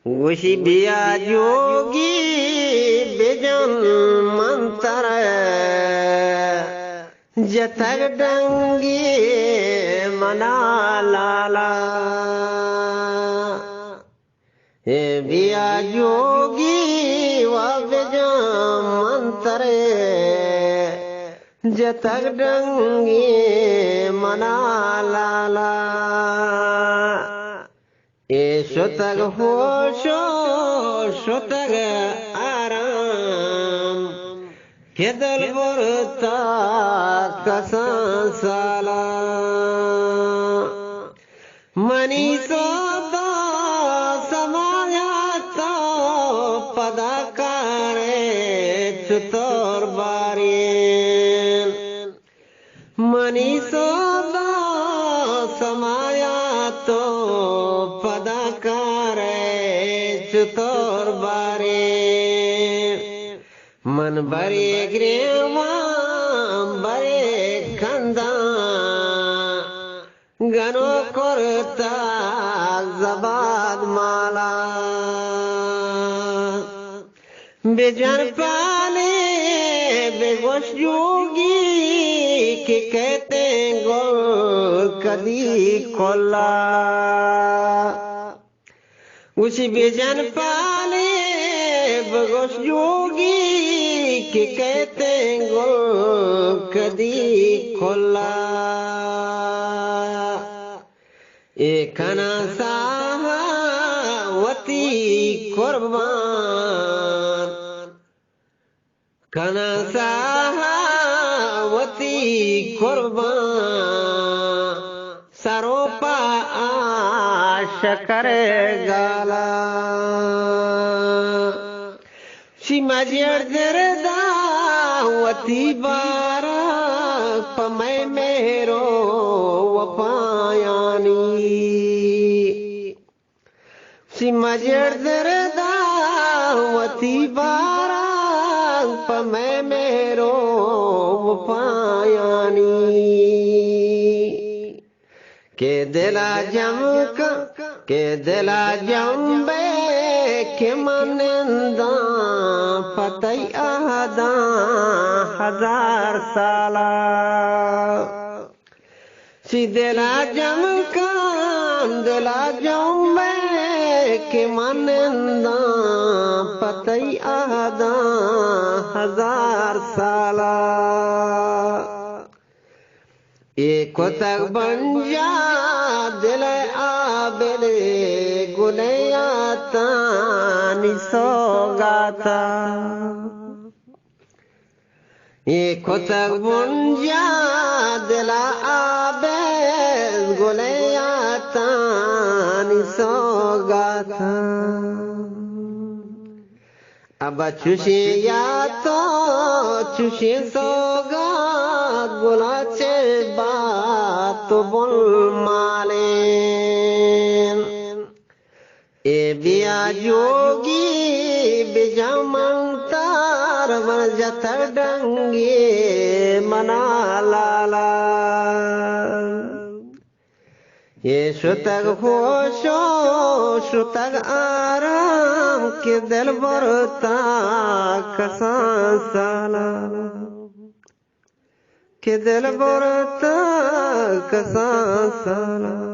उसी बिया जोगी बेजन मंतर जतक डंगी मना लाला हे बिया जोगी व बेजन मंतर जतक डंगी मना लाला शतक होशो शतक आराम केदल बरता कसंसाला मनीषो दा समायाता पदाकारे चतुर बारीन मनीषो दा समायातो चतुर बारे मन बरे ग्रेवा बरे खंदा गनो करता जबाद माला बेजन पाले बेगोश जोगी के कहते गोल कदी कोला उसी बेजन पाले बगोश योगी के कहते गो कदी खोला एकना सावती कुर्बान कना सावती कुर्बान सरोपा शकर गाला सिमजर दरदावती बारा पमै मेरो वपायानी सिमजर दरदावती बारा पमै मेरो वपायानी के दिला जमका के दिला जम्बे के मनंदा पतई आदा हजार साला सी दिला जमका दिला जम्बे के मनंदा पतई आदा हजार साला एक तक बन जा दिल आबले गुनयाता निसोगाता एक तक बन जा दिल आबे गुनयाता निसोगाता अब चुशे या तो चुशे सोगा गुलाचे बात बोल माले ए बिया जोगी बिजमंतर वजत डंगे मना लाला ये शुतक होशो शुतक आराम के दिल बरता कसंसाला के दिल बरता कसंसाला।